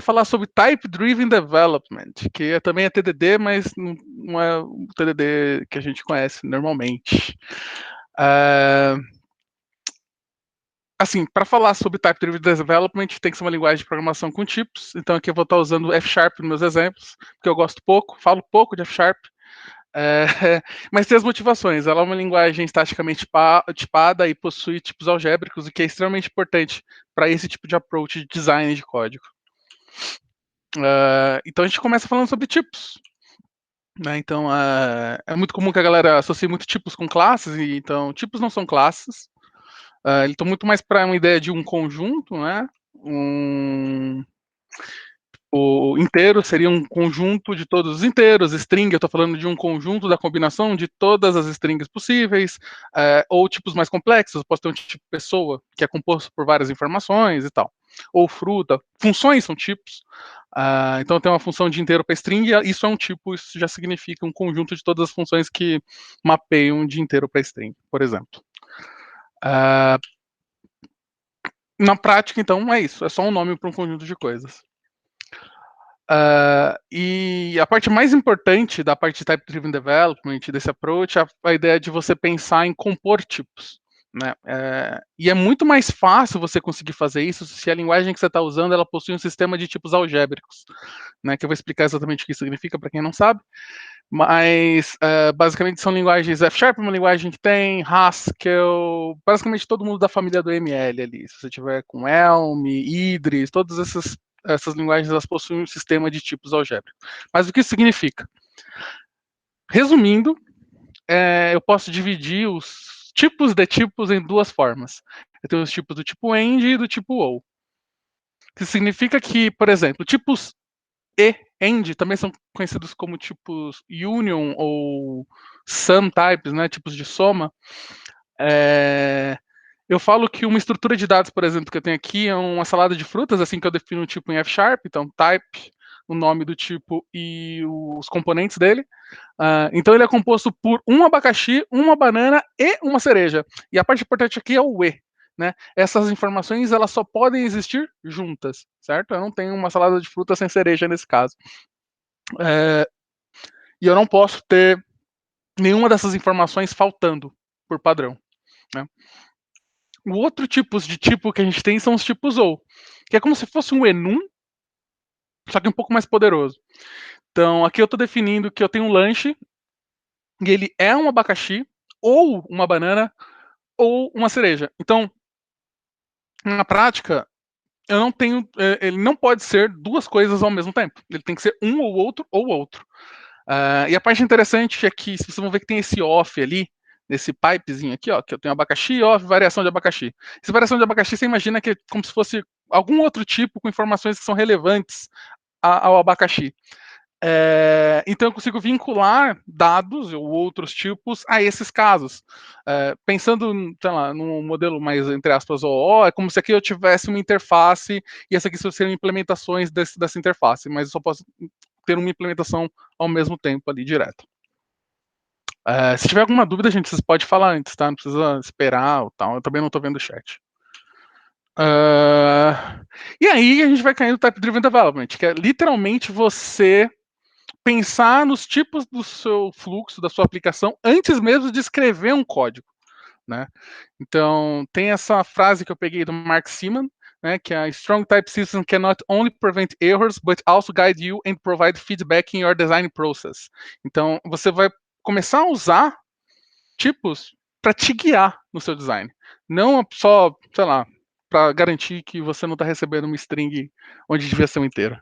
falar sobre Type Driven Development, que também é TDD, mas não é o TDD que a gente conhece normalmente. Assim, para falar sobre Type Driven Development, tem que ser uma linguagem de programação com tipos. Então aqui eu vou estar usando F# nos meus exemplos, porque eu gosto pouco, falo pouco de F#. É, mas tem as motivações. Ela é uma linguagem estaticamente tipada e possui tipos algébricos, o que é extremamente importante para esse tipo de approach de design de código. Então a gente começa falando sobre tipos. Né? Então é muito comum que a galera associe muito tipos com classes, e então tipos não são classes. Eles estão muito mais para uma ideia de um conjunto, né? O inteiro seria um conjunto de todos os inteiros. String, eu estou falando de um conjunto da combinação de todas as strings possíveis, ou tipos mais complexos. Eu posso ter um tipo pessoa, que é composto por várias informações e tal. Ou fruta. Funções são tipos. Então tem uma função de inteiro para string, isso é um tipo, isso já significa um conjunto de todas as funções que mapeiam de inteiro para string, por exemplo. Na prática, então, é isso. É só um nome para um conjunto de coisas. E a parte mais importante da parte de Type-Driven Development, desse approach, é a ideia de você pensar em compor tipos. Né? E é muito mais fácil você conseguir fazer isso se a linguagem que você está usando ela possui um sistema de tipos algébricos. Né? Que eu vou explicar exatamente o que isso significa para quem não sabe. Mas, basicamente, são linguagens F# é uma linguagem que tem, Haskell, basicamente todo mundo da família do ML ali. Se você tiver com Elm, Idris, todas essas linguagens elas possuem um sistema de tipos algébricos. Mas o que isso significa? Resumindo, eu posso dividir os tipos de tipos em duas formas. Eu tenho os tipos do tipo AND e do tipo OR. Que significa que, por exemplo, tipos e AND também são conhecidos como tipos union ou sum types, né, tipos de soma. Eu falo que uma estrutura de dados, por exemplo, que eu tenho aqui é uma salada de frutas, assim que eu defino um tipo em F#, então type, o nome do tipo e os componentes dele. Então ele é composto por um abacaxi, uma banana e uma cereja. E a parte importante aqui é o E. Né? Essas informações elas só podem existir juntas, certo? Eu não tenho uma salada de fruta sem cereja nesse caso. E eu não posso ter nenhuma dessas informações faltando por padrão. Né? O outro tipo de tipo que a gente tem são os tipos OR, que é como se fosse um enum, só que um pouco mais poderoso. Então aqui eu estou definindo que eu tenho um lanche e ele é um abacaxi, ou uma banana, ou uma cereja. Então, na prática, eu não tenho, ele não pode ser duas coisas ao mesmo tempo. Ele tem que ser um ou outro ou outro. E a parte interessante é que vocês vão ver que tem esse off ali, nesse pipezinho aqui, ó, que eu tenho abacaxi, off, variação de abacaxi. Essa variação de abacaxi você imagina que é como se fosse algum outro tipo com informações que são relevantes ao abacaxi. Então eu consigo vincular dados ou outros tipos a esses casos. Pensando, sei lá, num modelo mais, entre aspas, OO, é como se aqui eu tivesse uma interface e essa aqui seriam implementações dessa interface, mas eu só posso ter uma implementação ao mesmo tempo ali direto. Se tiver alguma dúvida, gente, vocês podem falar antes, tá? Não precisa esperar ou tal. Eu também não estou vendo o chat. E aí a gente vai cair no Type Driven Development, que é literalmente você pensar nos tipos do seu fluxo, da sua aplicação, antes mesmo de escrever um código. Né? Então, tem essa frase que eu peguei do Mark Seaman, né, que é a Strong Type System can not only prevent errors, but also guide you and provide feedback in your design process. Então, você vai começar a usar tipos para te guiar no seu design. Não só, sei lá, para garantir que você não está recebendo uma string onde devia ser um inteiro.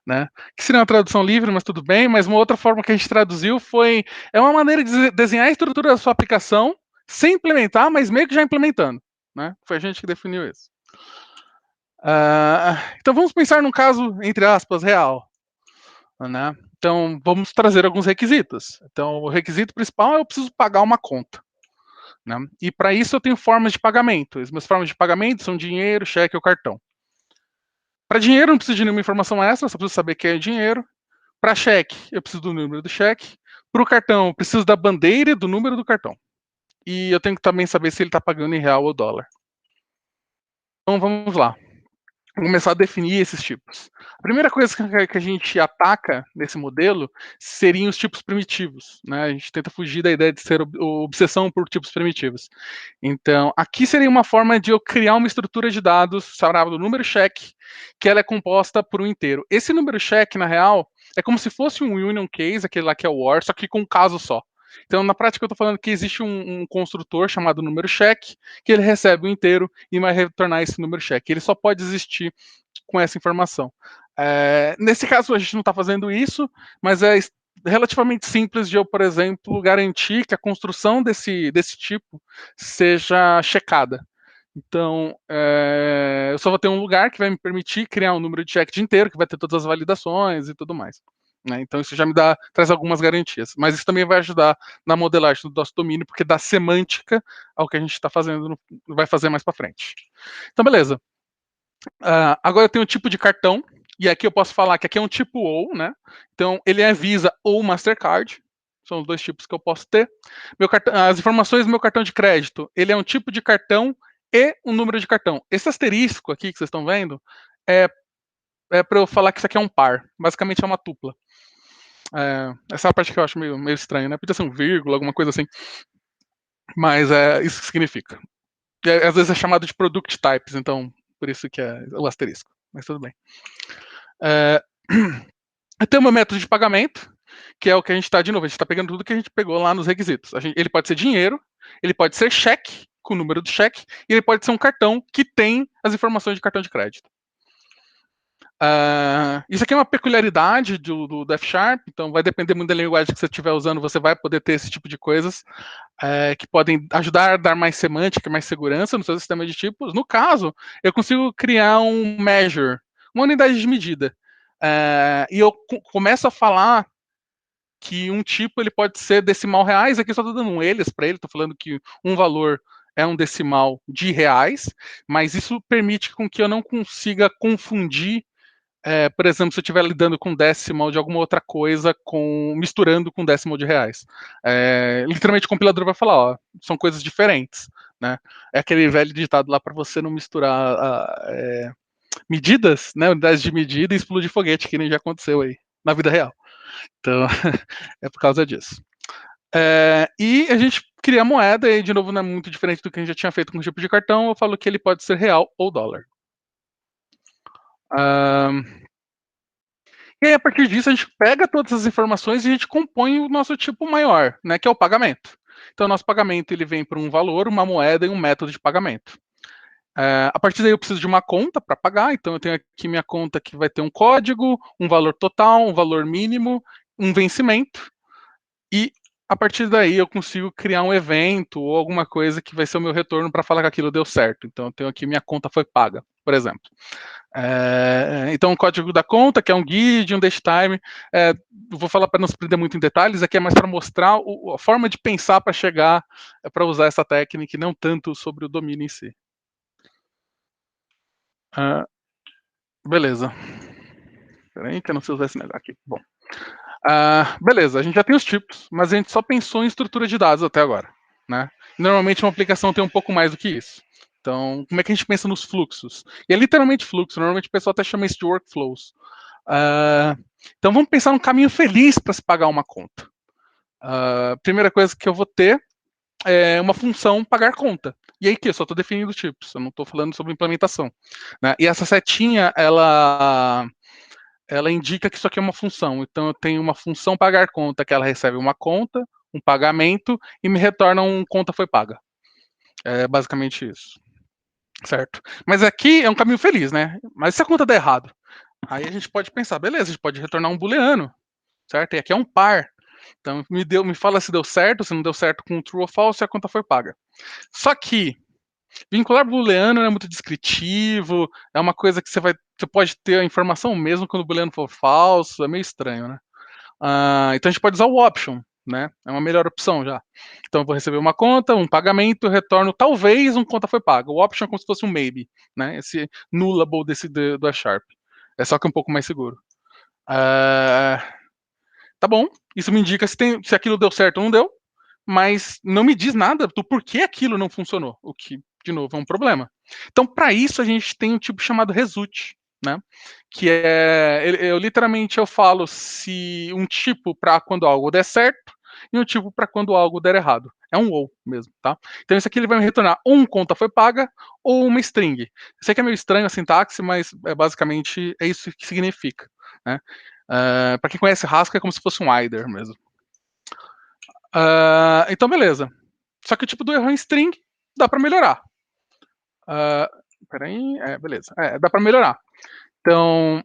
Né? Que seria uma tradução livre, mas tudo bem. Mas uma outra forma que a gente traduziu foi: é uma maneira de desenhar a estrutura da sua aplicação sem implementar, mas meio que já implementando. Né? Foi a gente que definiu isso. Então vamos pensar num caso, entre aspas, real. Né? Então vamos trazer alguns requisitos. Então o requisito principal é eu preciso pagar uma conta. Né? E para isso eu tenho formas de pagamento. As minhas formas de pagamento são dinheiro, cheque ou cartão. Para dinheiro, não preciso de nenhuma informação extra, só preciso saber que é dinheiro. Para cheque, eu preciso do número do cheque. Para o cartão, eu preciso da bandeira e do número do cartão. E eu tenho que também saber se ele está pagando em real ou dólar. Então vamos lá. começar a definir esses tipos. A primeira coisa que a gente ataca nesse modelo seriam os tipos primitivos, né? A gente tenta fugir da ideia de ser obsessão por tipos primitivos. Então, aqui seria uma forma de eu criar uma estrutura de dados chamada número check, que ela é composta por um inteiro. Esse número check, na real, é como se fosse um union case, aquele lá que é o OR, só que com um caso só. Então, na prática, eu estou falando que existe um construtor chamado número check, que ele recebe o inteiro e vai retornar esse número check. Ele só pode existir com essa informação. Nesse caso, a gente não está fazendo isso, mas é relativamente simples de eu, por exemplo, garantir que a construção desse tipo seja checada. Então, eu só vou ter um lugar que vai me permitir criar um número de check de inteiro, que vai ter todas as validações e tudo mais. Né? Então, isso já me traz algumas garantias. Mas isso também vai ajudar na modelagem do nosso domínio, porque dá semântica ao que a gente está fazendo, vai fazer mais para frente. Então, beleza. Agora eu tenho um tipo de cartão, e aqui eu posso falar que aqui é um tipo ou, né? Então, ele é Visa ou Mastercard. São os dois tipos que eu posso ter. As informações do meu cartão de crédito, ele é um tipo de cartão e um número de cartão. Esse asterisco aqui que vocês estão vendo é para eu falar que isso aqui é um par. Basicamente é uma tupla. Essa é a parte que eu acho meio estranha, né? Podia ser um vírgula, alguma coisa assim. Mas é isso que significa. Às vezes é chamado de product types, então por isso que é o asterisco. Mas tudo bem. Eu tenho meu método de pagamento, que é o que a gente está, de novo, a gente está pegando tudo que a gente pegou lá nos requisitos. Ele pode ser dinheiro, ele pode ser cheque, com o número do cheque, e ele pode ser um cartão que tem as informações de cartão de crédito. Isso aqui é uma peculiaridade do F#, então vai depender muito da linguagem que você estiver usando, você vai poder ter esse tipo de coisas que podem ajudar a dar mais semântica, mais segurança no seu sistema de tipos. No caso, eu consigo criar um measure, uma unidade de medida, e eu começo a falar que um tipo ele pode ser decimal reais, aqui eu só estou dando um eles para ele, estou falando que um valor é um decimal de reais, mas isso permite com que eu não consiga confundir, por exemplo, se eu estiver lidando com decimal de alguma outra coisa, misturando com decimal de reais. Literalmente o compilador vai falar, ó, são coisas diferentes. Né? É aquele velho ditado lá para você não misturar medidas, né, unidades de medida e explodir foguete, que nem já aconteceu aí na vida real. Então, é por causa disso. E a gente cria a moeda, e de novo não é muito diferente do que a gente já tinha feito com o tipo de cartão, eu falo que ele pode ser real ou dólar. E aí, a partir disso, a gente pega todas as informações e a gente compõe o nosso tipo maior, né, que é o pagamento. Então, o nosso pagamento ele vem por um valor, uma moeda e um método de pagamento. A partir daí, eu preciso de uma conta para pagar, então eu tenho aqui minha conta que vai ter um código, um valor total, um valor mínimo, um vencimento, e a partir daí eu consigo criar um evento ou alguma coisa que vai ser o meu retorno para falar que aquilo deu certo. Então eu tenho aqui minha conta foi paga, por exemplo. Então o código da conta, que é um guide, um datetime, vou falar para não se perder muito em detalhes, aqui é mais para mostrar a forma de pensar para chegar, para usar essa técnica e não tanto sobre o domínio em si. Beleza. Peraí que eu não sei usar esse negócio aqui. Bom. Beleza, a gente já tem os tipos, mas a gente só pensou em estrutura de dados até agora. Né? Normalmente uma aplicação tem um pouco mais do que isso. Então, como é que a gente pensa nos fluxos? E é literalmente fluxo, normalmente o pessoal até chama isso de workflows. Então vamos pensar num caminho feliz para se pagar uma conta. Primeira coisa que eu vou ter é uma função pagar conta. E aí que eu só estou definindo tipos, eu não estou falando sobre implementação. Né? E essa setinha, ela indica que isso aqui é uma função. Então eu tenho uma função pagar conta, que ela recebe uma conta, um pagamento, e me retorna um conta foi paga. É basicamente isso. Certo? Mas aqui é um caminho feliz, né? Mas se a conta der errado, aí a gente pode pensar, beleza, a gente pode retornar um booleano, certo? E aqui é um par. Então me fala se deu certo, se não deu certo com true ou false, e a conta foi paga. Só que vincular booleano é muito descritivo, é uma coisa que você pode ter a informação mesmo quando o booleano for falso, é meio estranho, né? Então a gente pode usar o option, né? É uma melhor opção já. Então eu vou receber uma conta, um pagamento, retorno talvez um conta foi paga. O option é como se fosse um maybe, né? Esse nullable do F#. É só que é um pouco mais seguro. Tá bom, isso me indica se aquilo deu certo ou não deu, mas não me diz nada do porquê aquilo não funcionou. O que de novo, é um problema. Então, para isso, a gente tem um tipo chamado result, né? Que é, eu literalmente eu falo se um tipo para quando algo der certo e um tipo para quando algo der errado. É um ou mesmo, tá? Então isso aqui ele vai me retornar ou conta foi paga ou uma string. Eu sei que é meio estranho a sintaxe, mas basicamente é isso que significa, né? Para quem conhece Haskell é como se fosse um either mesmo. Então beleza. Só que o tipo do erro em string dá para melhorar. Peraí, beleza. Dá para melhorar. Então,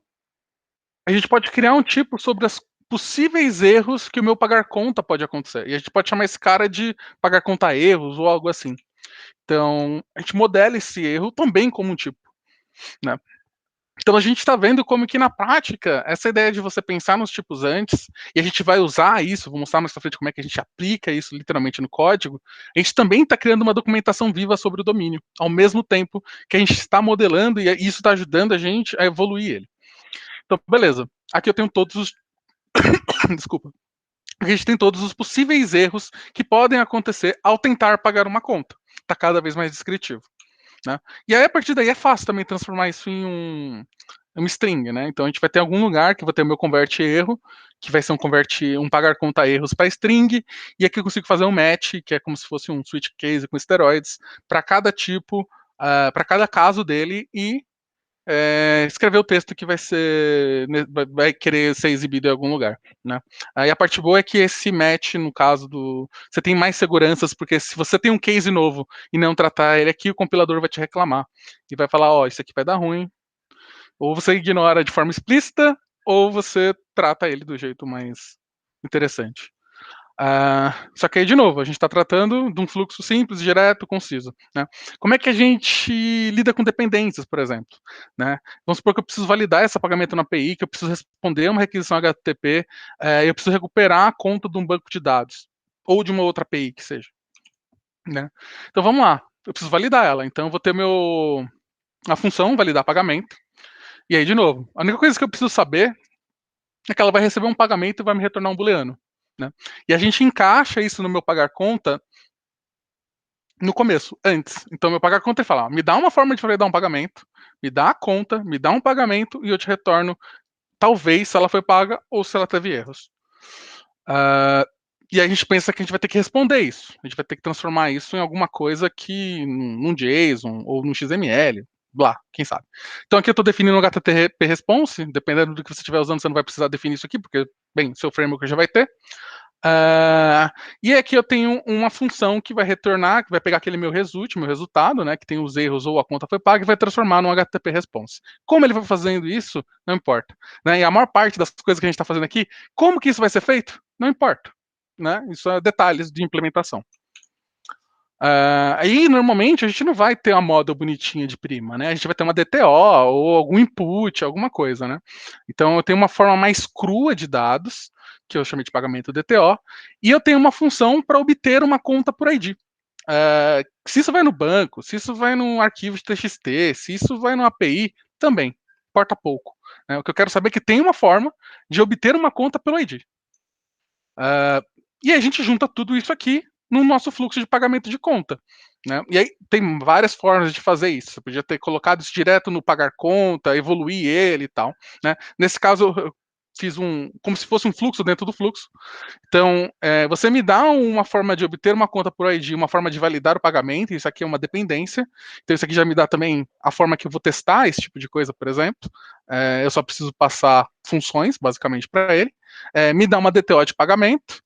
a gente pode criar um tipo sobre os possíveis erros que o meu pagar conta pode acontecer. E a gente pode chamar esse cara de pagar conta erros ou algo assim. Então, a gente modela esse erro também como um tipo, né? Então a gente está vendo como que na prática, essa ideia de você pensar nos tipos antes, e a gente vai usar isso, vou mostrar mais pra frente como é que a gente aplica isso literalmente no código, a gente também está criando uma documentação viva sobre o domínio, ao mesmo tempo que a gente está modelando e isso está ajudando a gente a evoluir ele. Então, beleza. Aqui eu tenho todos os. Desculpa. A gente tem todos os possíveis erros que podem acontecer ao tentar pagar uma conta. Está cada vez mais descritivo. Né? E aí, a partir daí, é fácil também transformar isso em um string, né? Então a gente vai ter algum lugar que vai ter o meu convert erro, que vai ser um pagar conta erros para string, e aqui eu consigo fazer um match, que é como se fosse um switch case com esteroides, para cada tipo, para cada caso dele, e escrever o texto que vai querer ser exibido em algum lugar, né? Aí a parte boa é que esse match, no caso do, você tem mais seguranças, porque se você tem um case novo e não tratar ele aqui, o compilador vai te reclamar e vai falar, ó, isso aqui vai dar ruim, ou você ignora de forma explícita, ou você trata ele do jeito mais interessante. Só que aí, de novo, a gente está tratando de um fluxo simples, direto, conciso. Né? Como é que a gente lida com dependências, por exemplo? Né? Vamos supor que eu preciso validar esse pagamento na API, que eu preciso responder uma requisição HTTP, eu preciso recuperar a conta de um banco de dados, ou de uma outra API que seja. Né? Então vamos lá, eu preciso validar ela. Então eu vou ter a função validar pagamento. E aí, de novo, a única coisa que eu preciso saber é que ela vai receber um pagamento e vai me retornar um booleano. Né? E a gente encaixa isso no meu pagar conta no começo, antes. Então, meu pagar conta é falar: me dá uma forma de validar um pagamento, me dá a conta, me dá um pagamento e eu te retorno, talvez, se ela foi paga ou se ela teve erros. E a gente pensa que a gente vai ter que responder isso. A gente vai ter que transformar isso em alguma coisa que num JSON ou num XML, blá, quem sabe. Então aqui eu estou definindo o HTTP response, dependendo do que você estiver usando, você não vai precisar definir isso aqui, porque, bem, seu framework já vai ter. E aqui eu tenho uma função que vai retornar, que vai pegar aquele meu resultado, né, que tem os erros ou a conta foi paga, e vai transformar num HTTP response. Como ele vai fazendo isso, não importa. Né? E a maior parte das coisas que a gente está fazendo aqui, como que isso vai ser feito? Não importa. Né? Isso é detalhes de implementação. Aí, normalmente, a gente não vai ter uma model bonitinha de prima, né? A gente vai ter uma DTO ou algum input, alguma coisa, né? Então, eu tenho uma forma mais crua de dados, que eu chamei de pagamento DTO, e eu tenho uma função para obter uma conta por ID. Se isso vai no banco, se isso vai num arquivo de TXT, se isso vai no API, também, importa pouco. Né? O que eu quero saber é que tem uma forma de obter uma conta pelo ID. E a gente junta tudo isso aqui no nosso fluxo de pagamento de conta. Né? E aí tem várias formas de fazer isso. Você podia ter colocado isso direto no pagar conta, evoluir ele e tal. Né? Nesse caso, eu fiz como se fosse um fluxo dentro do fluxo. Então, você me dá uma forma de obter uma conta por ID, uma forma de validar o pagamento, isso aqui é uma dependência. Então, isso aqui já me dá também a forma que eu vou testar esse tipo de coisa, por exemplo. Eu só preciso passar funções, basicamente, para ele. Me dá uma DTO de pagamento,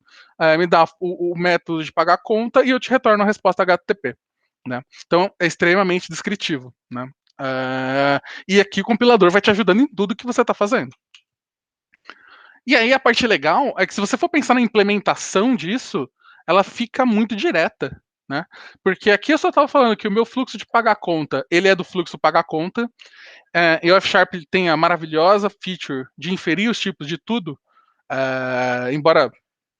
me dá o método de pagar a conta e eu te retorno a resposta HTTP. Né? Então, é extremamente descritivo. Né? E aqui o compilador vai te ajudando em tudo que você está fazendo. E aí a parte legal é que se você for pensar na implementação disso, ela fica muito direta, né? Porque aqui eu só estava falando que o meu fluxo de pagar conta, ele é do fluxo pagar conta, e o F# tem a maravilhosa feature de inferir os tipos de tudo, embora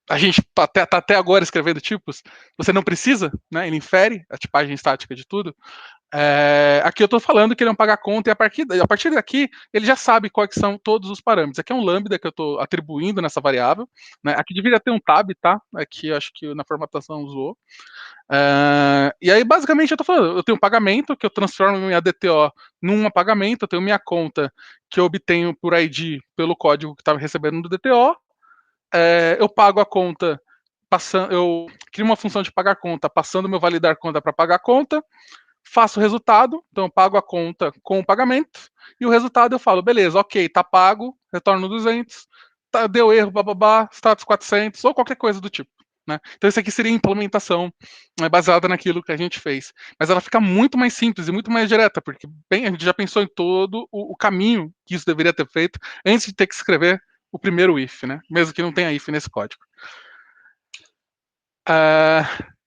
a gente tá até agora escrevendo tipos, você não precisa, né? Ele infere a tipagem estática de tudo. Aqui eu estou falando que ele é um pagar conta e a partir daqui ele já sabe quais são todos os parâmetros. Aqui é um lambda que eu estou atribuindo nessa variável, né? Aqui deveria ter um tab, tá? Aqui eu acho que na formatação usou. E aí basicamente eu estou falando, eu tenho um pagamento que eu transformo minha DTO num pagamento, eu tenho minha conta que eu obtenho por ID pelo código que estava recebendo do DTO, eu pago a conta passando, eu crio uma função de pagar conta, passando meu validar conta para pagar conta, faço o resultado, então eu pago a conta com o pagamento, e o resultado eu falo, beleza, ok, tá pago, retorno 200, tá, deu erro, bababá, status 400, ou qualquer coisa do tipo. Né? Então isso aqui seria a implementação baseada naquilo que a gente fez. Mas ela fica muito mais simples e muito mais direta, porque bem, a gente já pensou em todo o caminho que isso deveria ter feito antes de ter que escrever o primeiro if, né? Mesmo que não tenha if nesse código.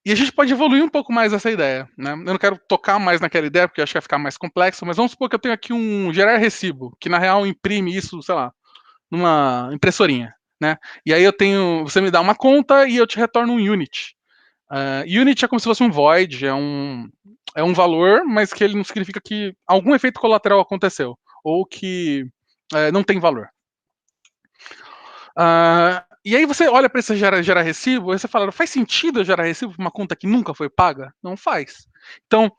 E a gente pode evoluir um pouco mais essa ideia. Né? Eu não quero tocar mais naquela ideia, porque eu acho que vai ficar mais complexo, mas vamos supor que eu tenho aqui um gerar recibo, que na real imprime isso, sei lá, numa impressorinha. Né? E aí eu tenho, você me dá uma conta e eu te retorno um unit. Unit é como se fosse um void, é um valor, mas que ele não significa que algum efeito colateral aconteceu, ou que não tem valor. E aí você olha para esse gerar recibo, e você fala, faz sentido eu gerar recibo para uma conta que nunca foi paga? Não faz. Então,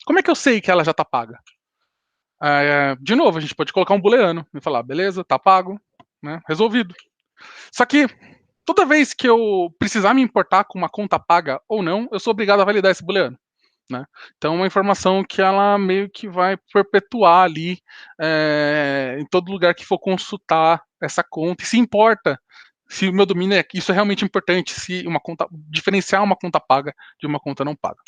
como é que eu sei que ela já está paga? De novo, a gente pode colocar um booleano e falar, beleza, tá pago, né, resolvido. Só que toda vez que eu precisar me importar com uma conta paga ou não, eu sou obrigado a validar esse booleano. Né? Então, é uma informação que ela meio que vai perpetuar ali em todo lugar que for consultar essa conta. E se importa, se o meu domínio isso é realmente importante, se uma conta diferenciar uma conta paga de uma conta não paga.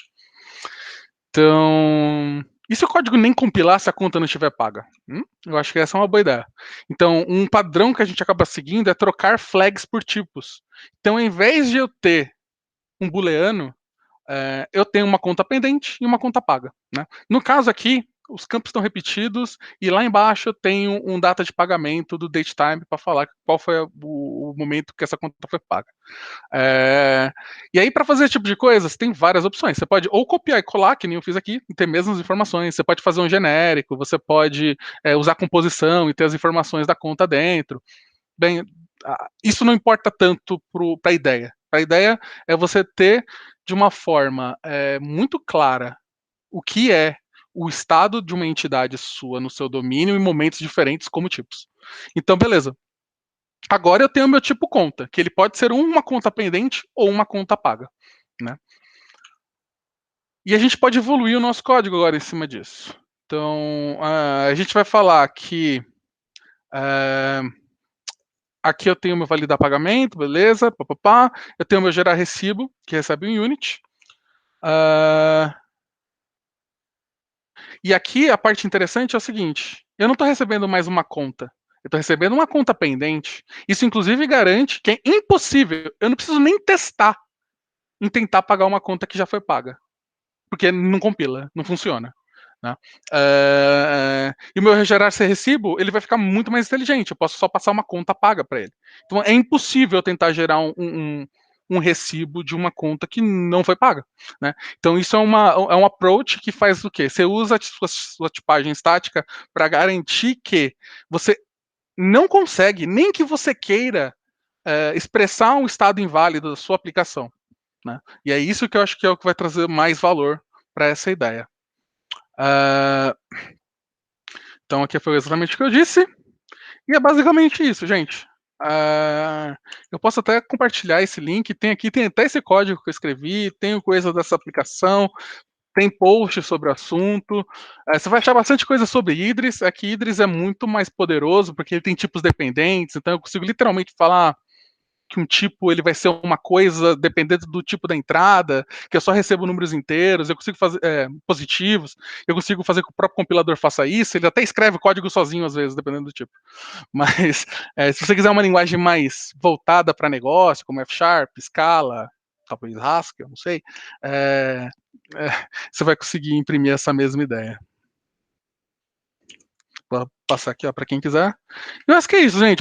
Então, e se o código nem compilar se a conta não estiver paga? Eu acho que essa é uma boa ideia. Então, um padrão que a gente acaba seguindo é trocar flags por tipos. Então, ao invés de eu ter um booleano, eu tenho uma conta pendente e uma conta paga. Né? No caso aqui, os campos estão repetidos e lá embaixo eu tenho um data de pagamento do datetime para falar qual foi o momento que essa conta foi paga. E aí, para fazer esse tipo de coisa, você tem várias opções. Você pode ou copiar e colar, que nem eu fiz aqui, e ter mesmas informações. Você pode fazer um genérico, você pode usar composição e ter as informações da conta dentro. Bem, isso não importa tanto para a ideia. A ideia é você ter de uma forma muito clara o que é o estado de uma entidade sua no seu domínio em momentos diferentes como tipos. Então, beleza. Agora eu tenho meu tipo conta, que ele pode ser uma conta pendente ou uma conta paga. Né? E a gente pode evoluir o nosso código agora em cima disso. Então, a gente vai falar que aqui eu tenho meu validar pagamento, beleza, papapá. Eu tenho meu gerar recibo, que recebe um unit. E aqui a parte interessante é o seguinte: eu não estou recebendo mais uma conta. Eu estou recebendo uma conta pendente. Isso, inclusive, garante que é impossível. Eu não preciso nem testar em tentar pagar uma conta que já foi paga. Porque não compila, não funciona. Né? E o meu gerar esse recibo, ele vai ficar muito mais inteligente. Eu posso só passar uma conta paga para ele. Então é impossível eu tentar gerar um recibo de uma conta que não foi paga. Né? Então isso é um approach que faz o quê? Você usa a sua tipagem estática para garantir que você não consegue, nem que você queira, expressar um estado inválido da sua aplicação. Né? E é isso que eu acho que é o que vai trazer mais valor para essa ideia. Então aqui foi exatamente o que eu disse. E é basicamente isso, gente. Eu posso até compartilhar esse link. Tem até esse código que eu escrevi, tem coisa dessa aplicação, tem post sobre o assunto. Você vai achar bastante coisa sobre Idris. É que Idris é muito mais poderoso, porque ele tem tipos dependentes, então eu consigo literalmente falar que um tipo ele vai ser uma coisa dependendo do tipo da entrada, que eu só recebo números inteiros, eu consigo fazer positivos, eu consigo fazer que o próprio compilador faça isso, ele até escreve código sozinho às vezes, dependendo do tipo. Mas se você quiser uma linguagem mais voltada para negócio, como F Sharp, Scala, talvez Haskell, não sei, você vai conseguir imprimir essa mesma ideia. Vou passar aqui para quem quiser. Eu acho que é isso, gente.